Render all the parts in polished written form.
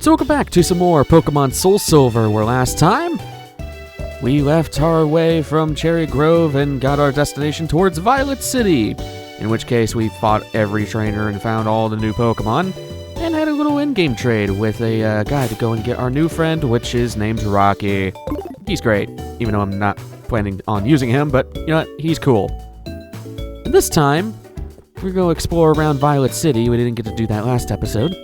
So welcome back to some more Pokemon SoulSilver, where last time we left our way from Cherry Grove and got our destination towards Violet City, in which case we fought every trainer and found all the new Pokemon, and had a little in-game trade with a guy to go and get our new friend, which is named Rocky. He's great, even though I'm not planning on using him, but you know what, he's cool. And this time, we're going to explore around Violet City. We didn't get to do that last episode.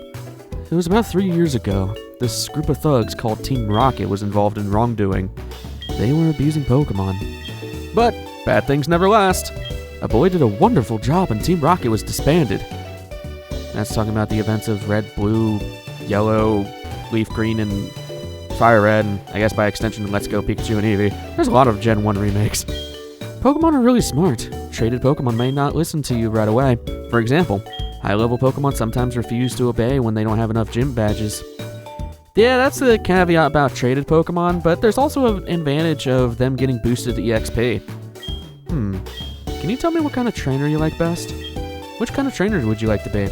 It was about 3 years ago. This group of thugs called Team Rocket was involved in wrongdoing. They were abusing Pokemon. But bad things never last. A boy did a wonderful job and Team Rocket was disbanded. That's talking about the events of Red, Blue, Yellow, Leaf Green, and Fire Red, and I guess by extension Let's Go Pikachu and Eevee. There's a lot of Gen 1 remakes. Pokemon are really smart. Traded Pokemon may not listen to you right away. For example, high-level Pokemon sometimes refuse to obey when they don't have enough gym badges. Yeah, that's the caveat about traded Pokemon, but there's also an advantage of them getting boosted EXP. Can you tell me what kind of trainer you like best? Which kind of trainer would you like to be?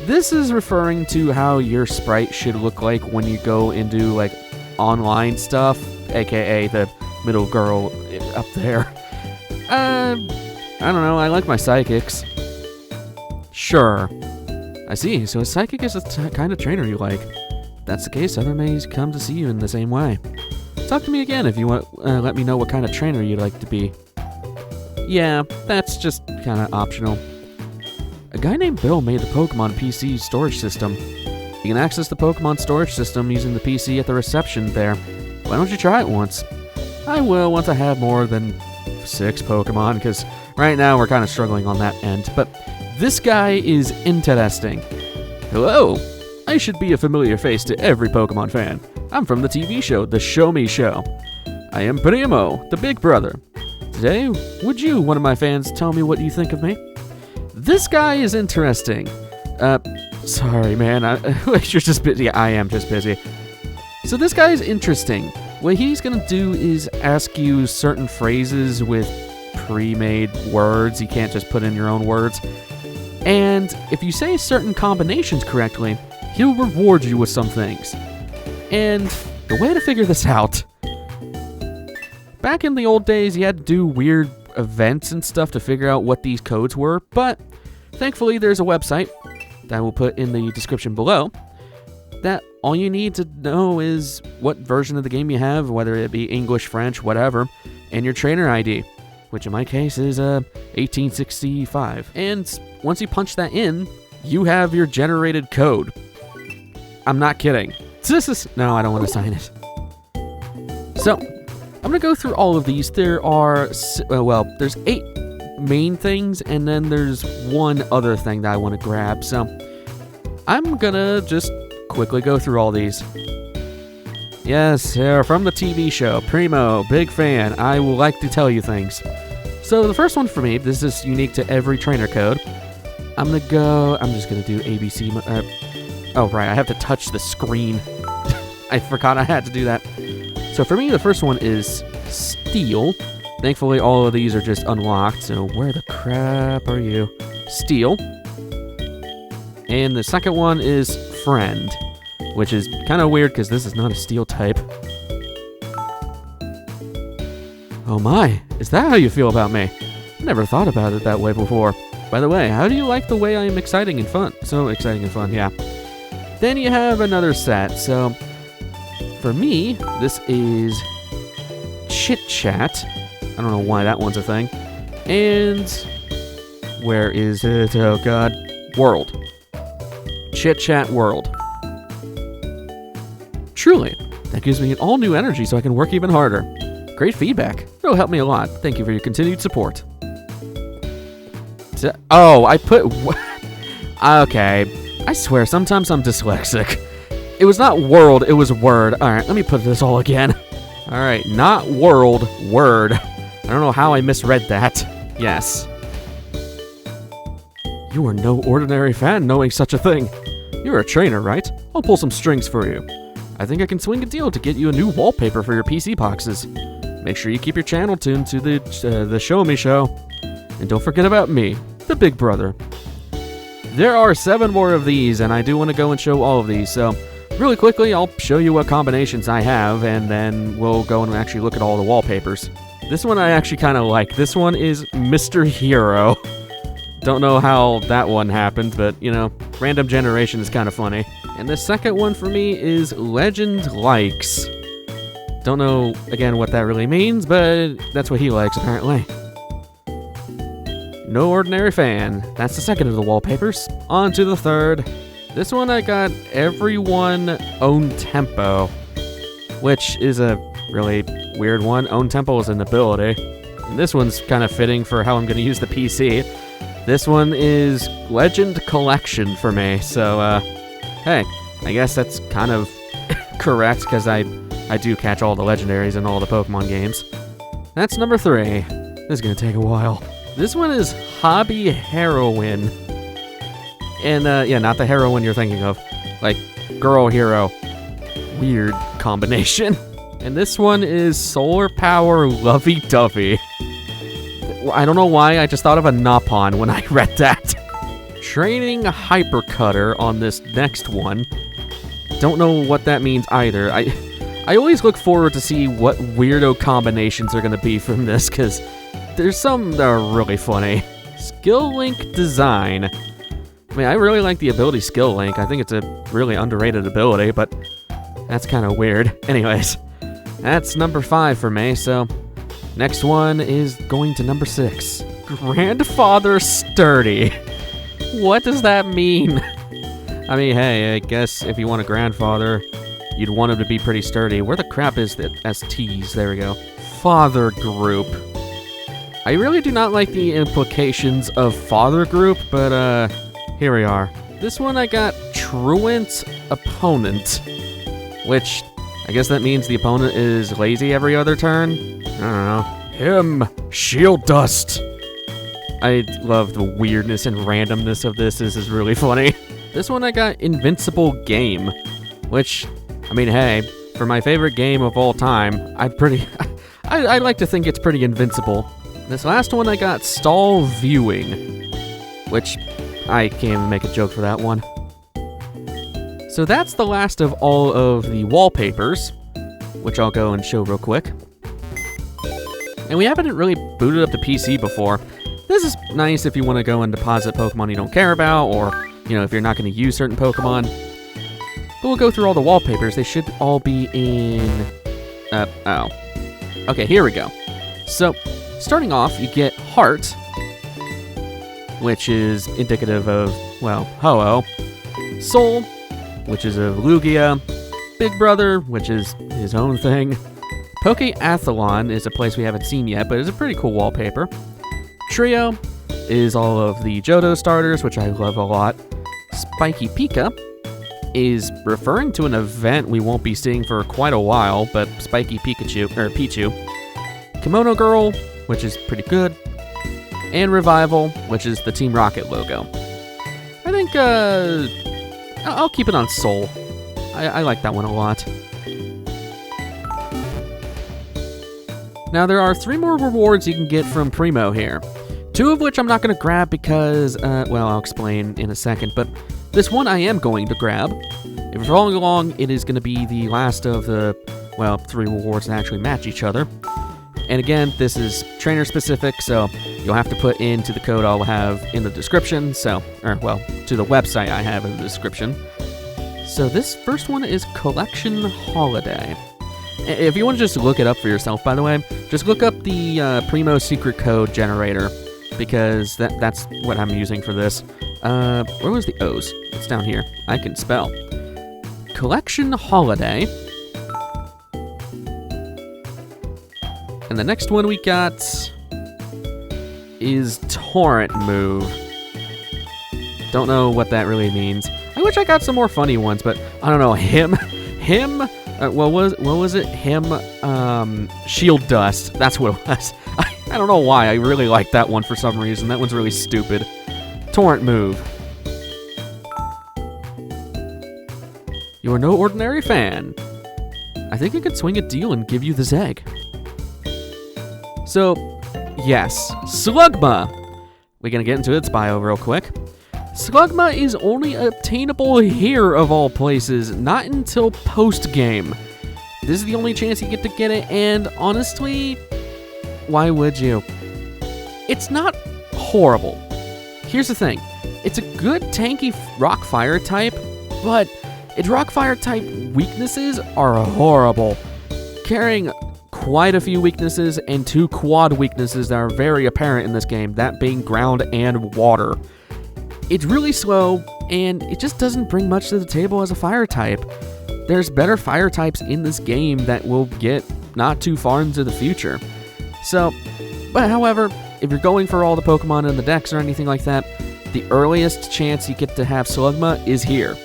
This is referring to how your sprite should look like when you go into, like, online stuff, aka the middle girl up there. I don't know, I like my psychics. Sure. I see, so a psychic is the kind of trainer you like. If that's the case, other may come to see you in the same way. Talk to me again if you want. Let me know what kind of trainer you'd like to be. Yeah, that's just kind of optional. A guy named Bill made the Pokemon PC storage system. You can access the Pokemon storage system using the PC at the reception there. Why don't you try it once? I will once I have more than 6 Pokemon, because right now we're kind of struggling on that end, but this guy is interesting. Hello! I should be a familiar face to every Pokemon fan. I'm from the TV show, The Show Me Show. I am Primo, the big brother. Today, would you, one of my fans, tell me what you think of me? This guy is interesting. Sorry man, you're just busy. Yeah, I am just busy. So this guy is interesting. What he's gonna do is ask you certain phrases with pre-made words. You can't just put in your own words. And if you say certain combinations correctly, he'll reward you with some things. And the way to figure this out, back in the old days, you had to do weird events and stuff to figure out what these codes were, but thankfully there's a website that I will put in the description below that all you need to know is what version of the game you have, whether it be English, French, whatever, and your trainer ID, which in my case is 1865. And once you punch that in, you have your generated code. I'm not kidding. No, I don't want to sign it. So, I'm going to go through all of these. There are, there's 8 main things, and then there's one other thing that I want to grab. So, I'm going to just quickly go through all these. Yes, from the TV show, Primo, big fan. I will like to tell you things. So the first one for me, this is unique to every trainer code. I'm just gonna do ABC. Oh right, I have to touch the screen. I forgot I had to do that. So for me, the first one is Steel. Thankfully, all of these are just unlocked, so where the crap are you? Steel. And the second one is Friend, which is kind of weird because this is not a Steel type. Oh my, is that how you feel about me? I never thought about it that way before. By the way, how do you like the way I am exciting and fun? So exciting and fun, yeah. Then you have another set, so for me, this is Chit Chat. I don't know why that one's a thing. And where is it? Oh god. World. Chit Chat World. Truly, that gives me an all new energy so I can work even harder. Great feedback. It'll help me a lot. Thank you for your continued support. Oh, I put... Okay. I swear, sometimes I'm dyslexic. It was not world, it was word. Alright, let me put this all again. Alright, not world, word. I don't know how I misread that. Yes. You are no ordinary fan knowing such a thing. You're a trainer, right? I'll pull some strings for you. I think I can swing a deal to get you a new wallpaper for your PC boxes. Make sure you keep your channel tuned to the Show Me Show. And don't forget about me, the big brother. There are 7 more of these, and I do want to go and show all of these, so Really quickly, I'll show you what combinations I have, and then we'll go and actually look at all the wallpapers. This one I actually kind of like. This one is Mr. Hero. Don't know how that one happened, but, you know, random generation is kind of funny. And the second one for me is Legend Likes. Don't know, again, what that really means, but that's what he likes, apparently. No Ordinary Fan. That's the second of the wallpapers. On to the third. This one I got Everyone Own Tempo, which is a really weird one. Own Tempo is an ability. And this one's kind of fitting for how I'm going to use the PC. This one is Legend Collection for me, so, hey, I guess that's kind of correct, because I do catch all the legendaries in all the Pokemon games. That's number 3. This is going to take a while. This one is Hobby Heroine. And, yeah, not the heroine you're thinking of. Like, Girl Hero. Weird combination. And this one is Solar Power Lovey-Dovey. I don't know why, I just thought of a Napon when I read that. Training Hyper Cutter on this next one. Don't know what that means either. I always look forward to see what weirdo combinations are going to be from this, because there's some that are really funny. Skill Link Design. I mean, I really like the ability Skill Link. I think it's a really underrated ability, but that's kind of weird. Anyways, that's number 5 for me, so next one is going to number 6. Grandfather Sturdy. What does that mean? I mean, hey, I guess if you want a grandfather, you'd want him to be pretty sturdy. Where the crap is the STs? There we go. Father Group. I really do not like the implications of Father Group, but, here we are. This one I got Truant Opponent, which I guess that means the opponent is lazy every other turn? I don't know. Him! Shield Dust! I love the weirdness and randomness of this. This is really funny. This one I got Invincible Game, which, I mean, hey, for my favorite game of all time, I like to think it's pretty invincible. This last one I got Stall Viewing, which I can't even make a joke for that one. So that's the last of all of the wallpapers, which I'll go and show real quick. And we haven't really booted up the PC before. This is nice if you want to go and deposit Pokemon you don't care about, or, you know, if you're not going to use certain Pokemon. But we'll go through all the wallpapers. They should all be in... oh. Okay, here we go. So, starting off, you get Heart, which is indicative of, well, Ho-Oh. Soul, which is of Lugia. Big Brother, which is his own thing. Pokeathlon is a place we haven't seen yet, but it's a pretty cool wallpaper. Trio is all of the Johto starters, which I love a lot. Spiky Pika is referring to an event we won't be seeing for quite a while, but Spiky Pichu. Kimono Girl, which is pretty good. And Revival, which is the Team Rocket logo. I think, I'll keep it on Soul. I like that one a lot. Now, there are 3 more rewards you can get from Primo here. 2 of which I'm not going to grab because, well, I'll explain in a second, but this one I am going to grab. If you're following along, it is going to be the last of the, well, 3 rewards that actually match each other. And again, this is trainer specific, so you'll have to put into the code I'll have in the description, so, or, well, to the website I have in the description. So this first one is Collection Holiday. If you want to just look it up for yourself, by the way, just look up the Primo secret code generator, because that's what I'm using for this. Where was the O's? It's down here. I can spell. Collection Holiday. And the next one we got is Torrent Move. Don't know what that really means. I wish I got some more funny ones, but I don't know. What was it? Shield Dust. That's what it was. I don't know why. I really like that one for some reason. That one's really stupid. Torrent Move. You are no ordinary fan. I think I could swing a deal and give you the Zeg. So, yes, Slugma. We're going to get into its bio real quick. Slugma is only obtainable here of all places, not until post-game. This is the only chance you get to get it, and honestly, why would you? It's not horrible. Here's the thing. It's a good tanky rock fire type, but its rock fire type weaknesses are horrible. Carrying quite a few weaknesses and 2 quad weaknesses that are very apparent in this game, that being ground and water. It's really slow, and it just doesn't bring much to the table as a fire type. There's better fire types in this game that will get not too far into the future. So, but however, if you're going for all the Pokemon in the decks or anything like that, the earliest chance you get to have Slugma is here.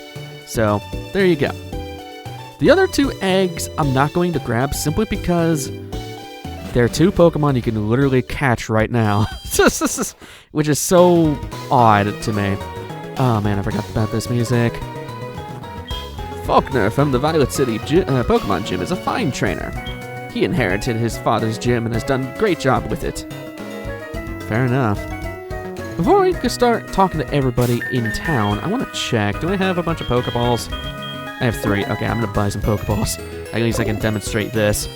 So, there you go. The other 2 eggs I'm not going to grab simply because there are 2 Pokemon you can literally catch right now. Which is so odd to me. Oh man, I forgot about this music. Faulkner from the Violet City Pokemon Gym is a fine trainer. He inherited his father's gym and has done a great job with it. Fair enough. Before we can start talking to everybody in town, I want to check. Do I have a bunch of Pokeballs? I have 3. Okay, I'm going to buy some Pokeballs. At least I can demonstrate this.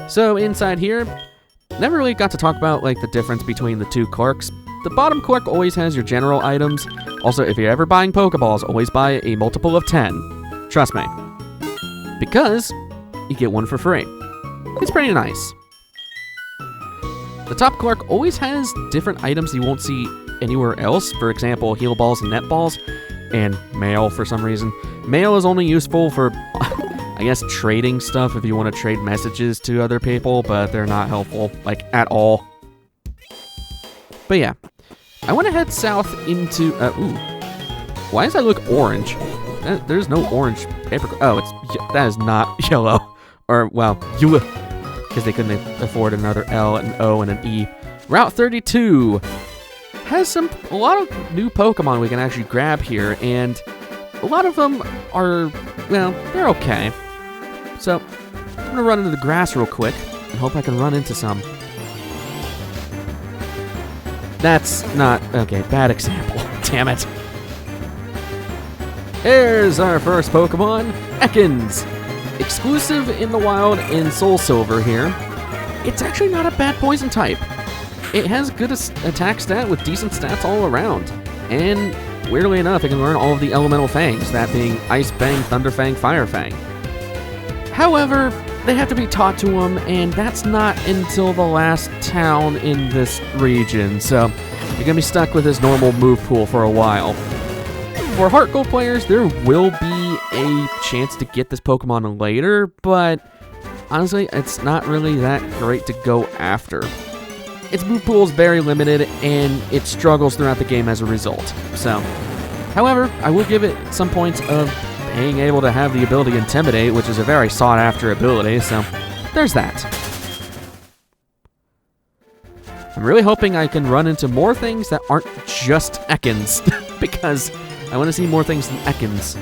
So inside here, never really got to talk about like the difference between the 2 clerks. The bottom clerk always has your general items. Also, if you're ever buying Pokeballs, always buy a multiple of 10. Trust me. Because you get 1 for free. It's pretty nice. The top clerk always has different items you won't see anywhere else. For example, heal balls and net balls. And mail for some reason. Mail is only useful for, I guess, trading stuff if you want to trade messages to other people, but they're not helpful, like, at all. But yeah, I want to head south into, ooh. Why does that look orange? There's no orange paper. Oh, that is not yellow. Or, well, because they couldn't afford another L, an O, and an E. Route 32 has a lot of new Pokemon we can actually grab here, and a lot of them are, well, they're okay. So, I'm going to run into the grass real quick and hope I can run into some. That's not, okay, bad example. Damn it. Here's our first Pokemon, Ekans. Exclusive in the wild in SoulSilver here. It's actually not a bad poison type. It has good attack stat with decent stats all around. And weirdly enough, it can learn all of the elemental fangs, that being Ice Fang, Thunder Fang, Fire Fang. However, they have to be taught to them, and that's not until the last town in this region, so you're gonna be stuck with this normal move pool for a while. For Heart Gold players, there will be a chance to get this Pokemon later, but honestly, it's not really that great to go after. Its move pool is very limited, and it struggles throughout the game as a result. So, however, I will give it some points of being able to have the ability Intimidate, which is a very sought-after ability, so there's that. I'm really hoping I can run into more things that aren't just Ekans, because I want to see more things than Ekans.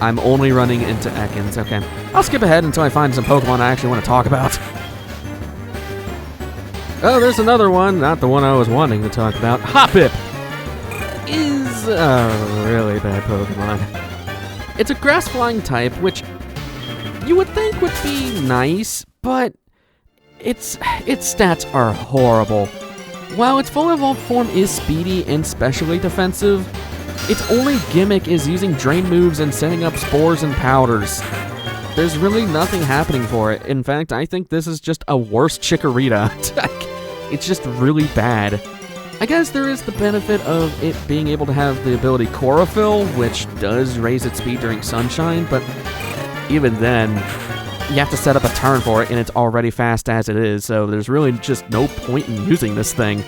I'm only running into Ekans, okay. I'll skip ahead until I find some Pokemon I actually want to talk about. Oh, there's another one, not the one I was wanting to talk about. Hoppip is a really bad Pokemon. It's a grass-flying type, which you would think would be nice, but its stats are horrible. While its full evolved form is speedy and specially defensive, its only gimmick is using drain moves and setting up spores and powders. There's really nothing happening for it. In fact, I think this is just a worse Chikorita. It's just really bad. I guess there is the benefit of it being able to have the ability Chlorophyll, which does raise its speed during sunshine, but even then, you have to set up a turn for it, and it's already fast as it is, so there's really just no point in using this thing.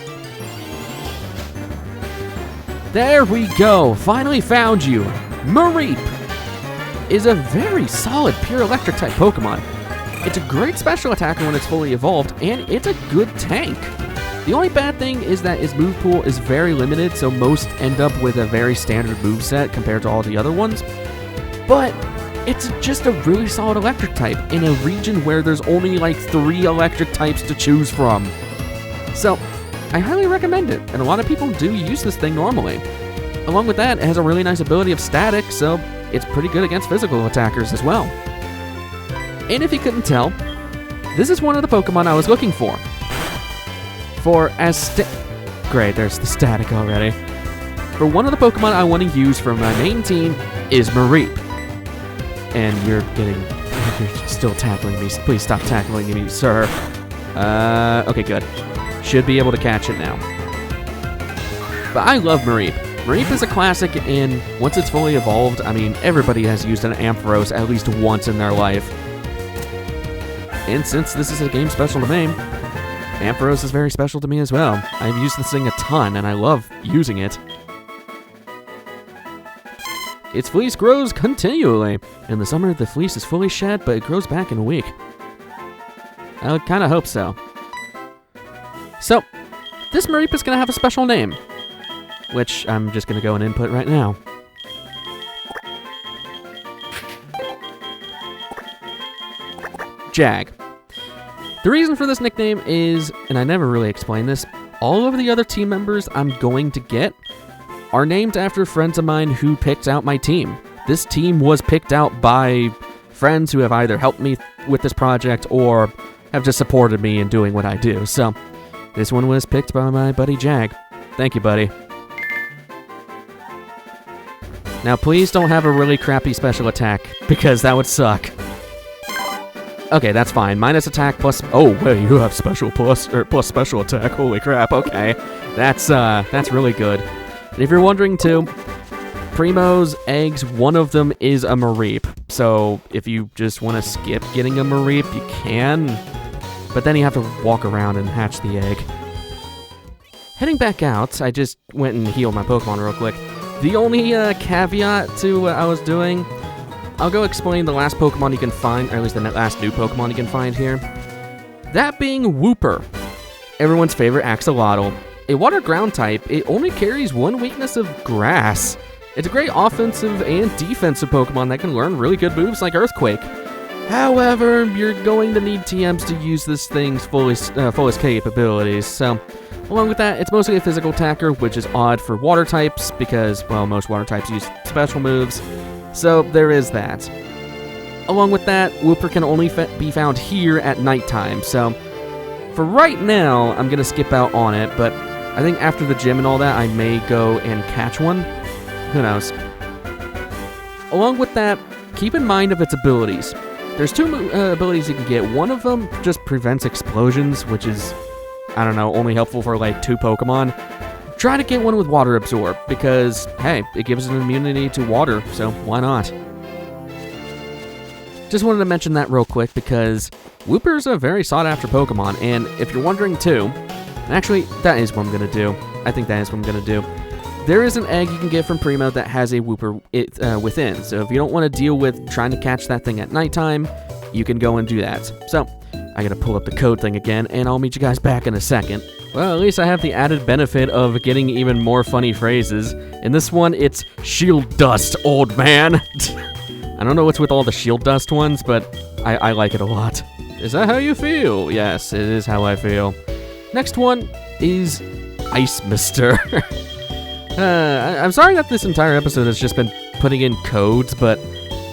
There we go! Finally found you! Mareep is a very solid pure electric type Pokemon. It's a great special attacker when it's fully evolved, and it's a good tank. The only bad thing is that its move pool is very limited, so most end up with a very standard moveset compared to all the other ones. But it's just a really solid electric type in a region where there's only like 3 electric types to choose from. So, I highly recommend it, and a lot of people do use this thing normally. Along with that, it has a really nice ability of static, so it's pretty good against physical attackers as well. And if you couldn't tell, this is one of the Pokemon I was looking for. Great, there's the static already. For one of the Pokemon I want to use for my main team is Mareep. And you're still tackling me. Please stop tackling me, sir. Okay, good. Should be able to catch it now. But I love Mareep. Mareep is a classic, and once it's fully evolved, I mean, everybody has used an Ampharos at least once in their life. And since this is a game special to me, Ampharos is very special to me as well. I've used this thing a ton, and I love using it. Its fleece grows continually. In the summer, the fleece is fully shed, but it grows back in a week. I kind of hope so. So, this Mareep is going to have a special name, which I'm just going to go and input right now. Jag. The reason for this nickname is, and I never really explained this, all of the other team members I'm going to get are named after friends of mine who picked out my team. This team was picked out by friends who have either helped me with this project or have just supported me in doing what I do. So, this one was picked by my buddy Jag. Thank you, buddy. Now, please don't have a really crappy special attack, because that would suck. Okay, that's fine. Minus attack plus... Oh, wait, you have special plus special attack. Holy crap, okay. That's really good. And if you're wondering, too, Primo's eggs, one of them is a Mareep. So, if you just want to skip getting a Mareep, you can. But then you have to walk around and hatch the egg. Heading back out, I just went and healed my Pokemon real quick. The only caveat to what I was doing, I'll go explain the last Pokemon you can find, or at least the last new Pokemon you can find here. That being Wooper, everyone's favorite Axolotl. A water ground type, it only carries one weakness of Grass. It's a great offensive and defensive Pokemon that can learn really good moves like Earthquake. However, you're going to need TMs to use this thing's fullest capabilities, so... Along with that, it's mostly a physical attacker, which is odd for water types because, well, most water types use special moves. So there is that. Along with that, Wooper can only be found here at nighttime. So for right now, I'm going to skip out on it, but I think after the gym and all that, I may go and catch one. Who knows? Along with that, keep in mind of its abilities. There's two abilities you can get. One of them just prevents explosions, which is... I don't know, only helpful for like 2 Pokemon. Try to get one with Water Absorb, because, hey, it gives an immunity to water, so why not? Just wanted to mention that real quick, because Wooper's a very sought-after Pokemon, and if you're wondering too, actually, that is what I'm going to do. I think that is what I'm going to do. There is an egg you can get from Primo that has a Wooper within, so if you don't want to deal with trying to catch that thing at nighttime, you can go and do that. So, I gotta pull up the code thing again, and I'll meet you guys back in a second. Well, at least I have the added benefit of getting even more funny phrases. In this one, it's shield dust, old man. I don't know what's with all the shield dust ones, but I like it a lot. Is that how you feel? Yes, it is how I feel. Next one is Ice Mister. I'm sorry that this entire episode has just been putting in codes, but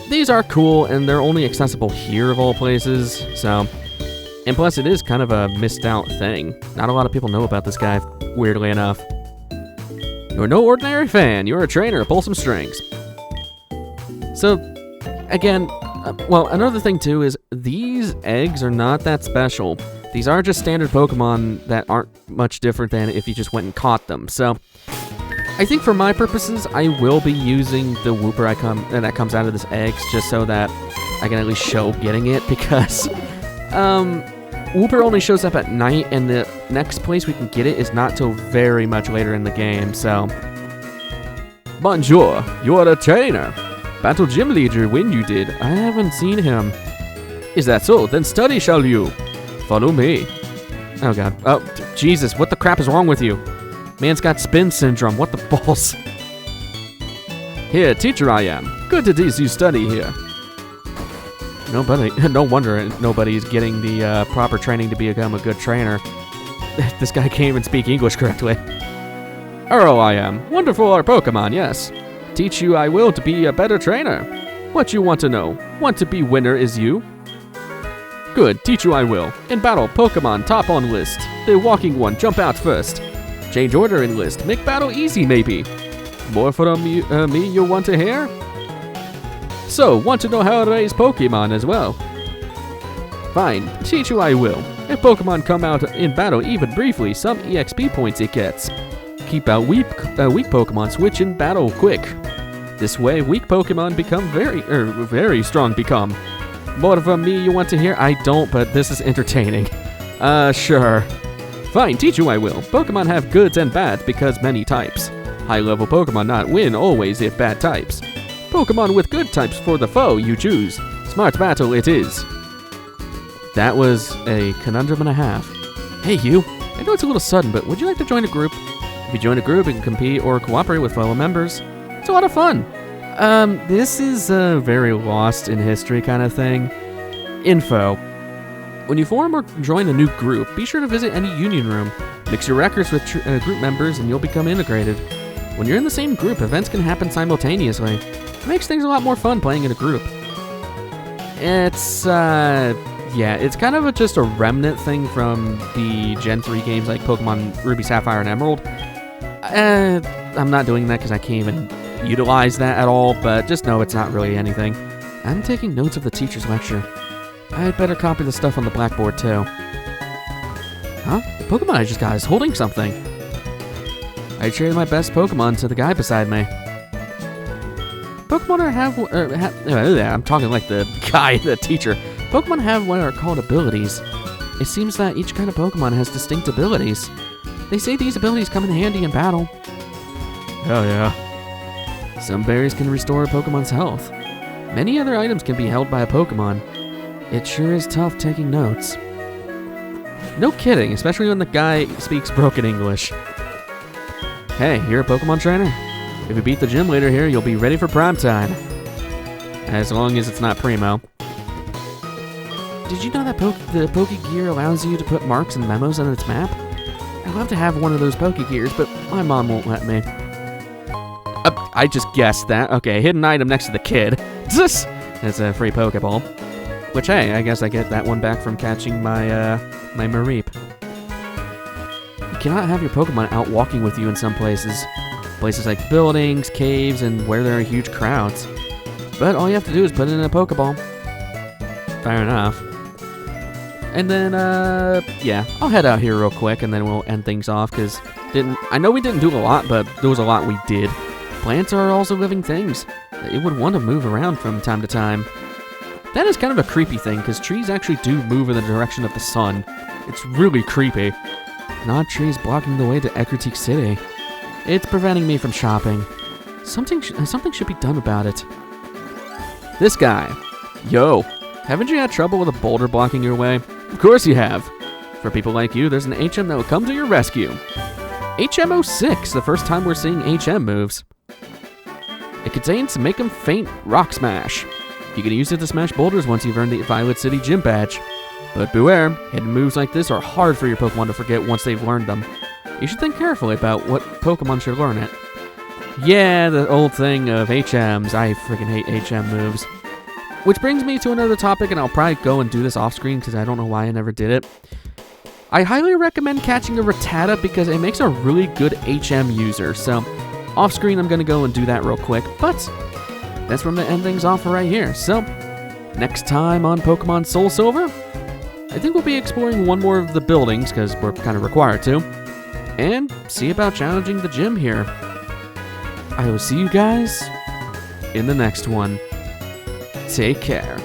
these are cool, and they're only accessible here of all places, so... And plus, it is kind of a missed out thing. Not a lot of people know about this guy, weirdly enough. You're no ordinary fan. You're a trainer. Pull some strings. So, again, well, another thing too is these eggs are not that special. These are just standard Pokemon that aren't much different than if you just went and caught them. So, I think for my purposes, I will be using the Wooper that comes out of this eggs just so that I can at least show getting it, because... Wooper only shows up at night, and the next place we can get it is not till very much later in the game, so... Bonjour, you are a trainer. Battle gym leader when you did. I haven't seen him. Is that so? Then study shall you. Follow me. Oh god. Oh, Jesus, what the crap is wrong with you? Man's got spin syndrome, what the balls? Here, teacher I am. Good to see you study here. No wonder nobody's getting the proper training to become a good trainer. This guy can't even speak English correctly. Earl I am. Wonderful are Pokemon, yes. Teach you I will to be a better trainer. What you want to know? Want to be winner is you? Good, teach you I will. In battle, Pokemon top on list. The walking one, jump out first. Change order in list, make battle easy maybe. More from me you want to hear? So, want to know how to raise Pokemon as well? Fine, teach you I will. If Pokemon come out in battle even briefly, some EXP points it gets. Keep out weak Pokemon, switch in battle quick. This way, weak Pokemon become very strong become. More from me you want to hear? I don't, but this is entertaining. Sure. Fine, teach you I will. Pokemon have goods and bads because many types. High-level Pokemon not win always if bad types. Pokemon with good types for the foe you choose. Smart battle it is. That was a conundrum and a half. Hey you, I know it's a little sudden, but would you like to join a group? If you join a group, you can compete or cooperate with fellow members. It's a lot of fun. This is a very lost in history kind of thing. Info. When you form or join a new group, be sure to visit any union room. Mix your records with group members and you'll become integrated. When you're in the same group, events can happen simultaneously. It makes things a lot more fun playing in a group. It's, yeah, it's kind of just a remnant thing from the Gen 3 games like Pokemon Ruby, Sapphire, and Emerald. I'm not doing that because I can't even utilize that at all, but just know it's not really anything. I'm taking notes of the teacher's lecture. I'd better copy the stuff on the blackboard too. Huh? The Pokemon I just got is holding something. I traded my best Pokemon to the guy beside me. Pokemon I'm talking like the guy, the teacher. Pokemon have what are called abilities. It seems that each kind of Pokemon has distinct abilities. They say these abilities come in handy in battle. Oh yeah. Some berries can restore a Pokemon's health. Many other items can be held by a Pokemon. It sure is tough taking notes. No kidding, especially when the guy speaks broken English. Hey, you're a Pokemon trainer? If you beat the gym leader here, you'll be ready for prime time. As long as it's not Primo. Did you know that the Pokegear allows you to put marks and memos on its map? I'd love to have one of those Pokegears, but my mom won't let me. I just guessed that. Okay, hidden item next to the kid. That's a free Pokeball. Which, hey, I guess I get that one back from catching my Mareep. You cannot have your Pokemon out walking with you in some places. Places like buildings, caves, and where there are huge crowds. But all you have to do is put it in a Pokeball. Fair enough. And then, yeah, I'll head out here real quick, and then we'll end things off, because I know we didn't do a lot, but there was a lot we did. Plants are also living things. It would want to move around from time to time. That is kind of a creepy thing, because trees actually do move in the direction of the sun. It's really creepy. An odd tree is blocking the way to Ecruteak City. It's preventing me from shopping. Something should be done about it. This guy. Yo, haven't you had trouble with a boulder blocking your way? Of course you have. For people like you, there's an HM that will come to your rescue. HM06, the first time we're seeing HM moves. It contains Make 'em Faint Rock Smash. You can use it to smash boulders once you've earned the Violet City Gym Badge. But beware, hidden moves like this are hard for your Pokemon to forget once they've learned them. You should think carefully about what Pokemon should learn it. Yeah, the old thing of HMs. I freaking hate HM moves. Which brings me to another topic, and I'll probably go and do this off screen because I don't know why I never did it. I highly recommend catching a Rattata because it makes a really good HM user. So, off screen, I'm going to go and do that real quick, but that's when I'm going to end things off right here. So, next time on Pokemon SoulSilver, I think we'll be exploring one more of the buildings because we're kind of required to, and see about challenging the gym here. I will see you guys in the next one. Take care.